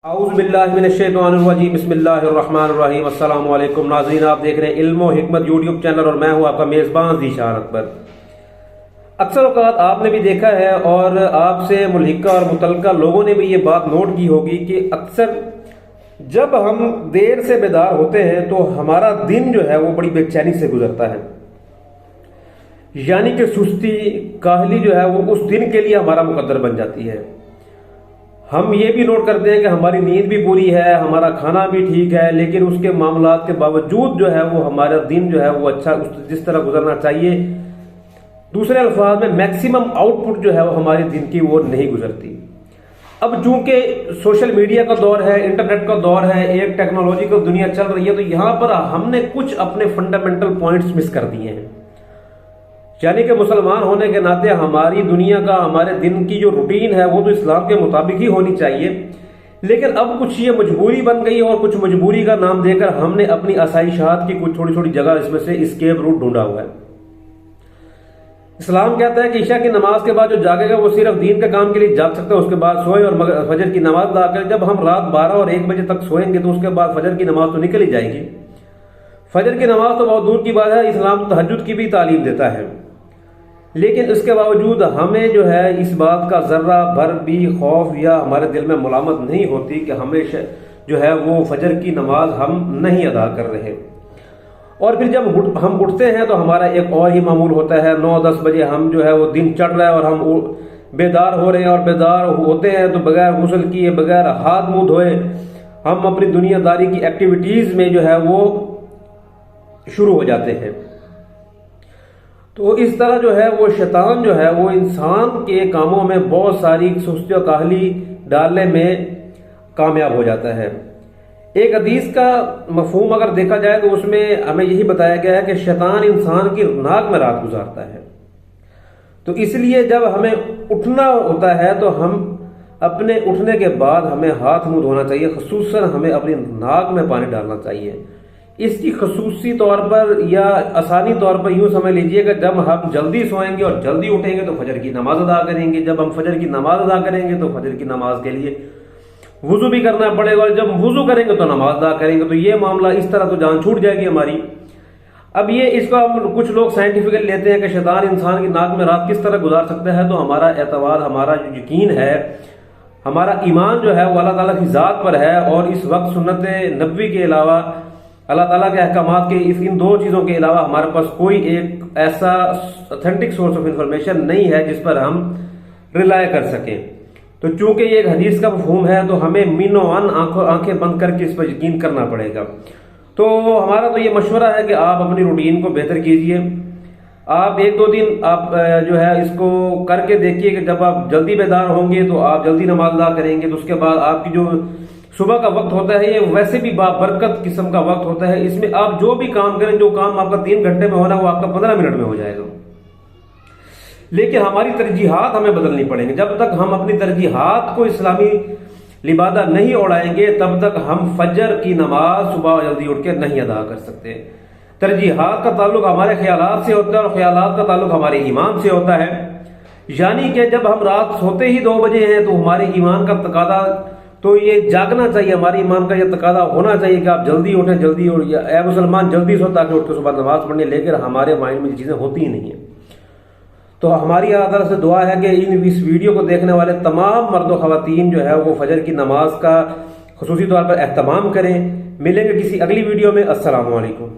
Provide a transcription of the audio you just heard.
اعوذ باللہ من الشیطان الرجیم بسم اللہ الرحمن الرحیم السلام علیکم ناظرین، آپ دیکھ رہے ہیں علم و حکمت یوٹیوب چینل اور میں ہوں آپ کا میزبان ذیشان اکبر۔ اکثر اوقات آپ نے بھی دیکھا ہے اور آپ سے ملحقہ اور متعلقہ لوگوں نے بھی یہ بات نوٹ کی ہوگی کہ اکثر جب ہم دیر سے بیدار ہوتے ہیں تو ہمارا دن جو ہے وہ بڑی بے چینی سے گزرتا ہے، یعنی کہ سستی کاہلی جو ہے وہ اس دن کے لیے ہمارا مقدر بن جاتی ہے۔ ہم یہ بھی نوٹ کرتے ہیں کہ ہماری نیند بھی پوری ہے، ہمارا کھانا بھی ٹھیک ہے، لیکن اس کے معاملات کے باوجود جو ہے وہ ہمارا دن جو ہے وہ اچھا جس طرح گزرنا چاہیے، دوسرے الفاظ میں میکسیمم آؤٹ پٹ جو ہے وہ ہمارے دن کی وہ نہیں گزرتی۔ اب چونکہ سوشل میڈیا کا دور ہے، انٹرنیٹ کا دور ہے، ایک ٹیکنالوجیکل دنیا چل رہی ہے، تو یہاں پر ہم نے کچھ اپنے فنڈامنٹل پوائنٹس مس کر دیے ہیں، یعنی کہ مسلمان ہونے کے ناطے ہماری دنیا کا، ہمارے دن کی جو روٹین ہے وہ تو اسلام کے مطابق ہی ہونی چاہیے، لیکن اب کچھ یہ مجبوری بن گئی اور کچھ مجبوری کا نام دے کر ہم نے اپنی آسائشات کی کچھ چھوٹی چھوٹی جگہ اس میں سے اسکیپ روٹ ڈھونڈا ہوا ہے۔ اسلام کہتا ہے کہ عشاء کی نماز کے بعد جو جاگے گا وہ صرف دین کے کام کے لیے جاگ سکتا ہے، اس کے بعد سوئے اور فجر کی نماز ادا کرے۔ جب ہم رات 12 اور 1 بجے تک سوئیں گے تو اس کے بعد فجر کی نماز تو نکل ہی جائے گی۔ فجر کی نماز تو بہت دور کی بات ہے، اسلام تہجد کی بھی تعلیم دیتا ہے، لیکن اس کے باوجود ہمیں جو ہے اس بات کا ذرہ بھر بھی خوف یا ہمارے دل میں ملامت نہیں ہوتی کہ ہمیں جو ہے وہ فجر کی نماز ہم نہیں ادا کر رہے۔ اور پھر جب ہم اٹھتے ہیں تو ہمارا ایک اور ہی معمول ہوتا ہے، 9-10 بجے ہم جو ہے وہ دن چڑھ رہا ہے اور ہم بیدار ہو رہے ہیں، اور بیدار ہوتے ہیں تو بغیر غسل کیے، بغیر ہاتھ منہ دھوئے ہم اپنی دنیا داری کی ایکٹیویٹیز میں جو ہے وہ شروع ہو جاتے ہیں۔ تو اس طرح جو ہے وہ شیطان جو ہے وہ انسان کے کاموں میں بہت ساری سستی و کاہلی ڈالنے میں کامیاب ہو جاتا ہے۔ ایک حدیث کا مفہوم اگر دیکھا جائے تو اس میں ہمیں یہی بتایا گیا ہے کہ شیطان انسان کی ناک میں رات گزارتا ہے، تو اس لیے جب ہمیں اٹھنا ہوتا ہے تو ہم اپنے اٹھنے کے بعد ہمیں ہاتھ منہ دھونا چاہیے، خصوصاً ہمیں اپنی ناک میں پانی ڈالنا چاہیے۔ اس کی خصوصی طور پر یا آسانی طور پر یوں سمجھ لیجئے کہ جب ہم جلدی سوئیں گے اور جلدی اٹھیں گے تو فجر کی نماز ادا کریں گے، جب ہم فجر کی نماز ادا کریں گے تو فجر کی نماز کے لیے وضو بھی کرنا پڑے گا، اور جب وضو کریں گے تو نماز ادا کریں گے، تو یہ معاملہ اس طرح تو جان چھوٹ جائے گی ہماری۔ اب یہ اس کا کچھ لوگ سائنٹیفکلی لیتے ہیں کہ شیطان انسان کی ناک میں رات کس طرح گزار سکتا ہے، تو ہمارا اعتبار، ہمارا جو یقین ہے، ہمارا ایمان جو ہے وہ اللہ تعالیٰ کی ذات پر ہے، اور اس وقت سنت نبوی کے علاوہ، اللہ تعالیٰ کے احکامات کے ان 2 چیزوں کے علاوہ ہمارے پاس کوئی ایک ایسا اتھینٹک سورس آف انفارمیشن نہیں ہے جس پر ہم ریلائے کر سکیں۔ تو چونکہ یہ ایک حدیث کا مفہوم ہے تو ہمیں مینو آنکھیں بند کر کے اس پر یقین کرنا پڑے گا۔ تو ہمارا تو یہ مشورہ ہے کہ آپ اپنی روٹین کو بہتر کیجئے، آپ 1-2 دن آپ جو ہے اس کو کر کے دیکھیے کہ جب آپ جلدی بیدار ہوں گے تو آپ جلدی نماز ادا کریں گے، تو اس کے بعد آپ کی جو صبح کا وقت ہوتا ہے یہ ویسے بھی بابرکت قسم کا وقت ہوتا ہے، اس میں آپ جو بھی کام کریں، جو کام آپ کا 3 گھنٹے میں ہونا وہ آپ کا 15 منٹ میں ہو جائے گا، لیکن ہماری ترجیحات ہمیں بدلنی پڑیں گی۔ جب تک ہم اپنی ترجیحات کو اسلامی لبادہ نہیں اڑائیں گے تب تک ہم فجر کی نماز صبح جلدی اٹھ کے نہیں ادا کر سکتے۔ ترجیحات کا تعلق ہمارے خیالات سے ہوتا ہے اور خیالات کا تعلق ہمارے ایمان سے ہوتا ہے، یعنی کہ جب ہم رات سوتے ہی 2 بجے ہیں تو ہمارے ایمان کا تقاضا تو یہ جاگنا چاہیے، ہماری ایمان کا یہ تقاضا ہونا چاہیے کہ آپ جلدی اٹھیں، جلدی اے مسلمان جلدی سو تاکہ اٹھ کے صبح نماز پڑھنے، لیکن ہمارے مائنڈ میں یہ چیزیں ہوتی ہی نہیں ہیں۔ تو ہماری اللہ تعالیٰ سے دعا ہے کہ اس ویڈیو کو دیکھنے والے تمام مرد و خواتین جو ہے وہ فجر کی نماز کا خصوصی طور پر اہتمام کریں۔ ملیں گے کسی اگلی ویڈیو میں۔ السلام علیکم۔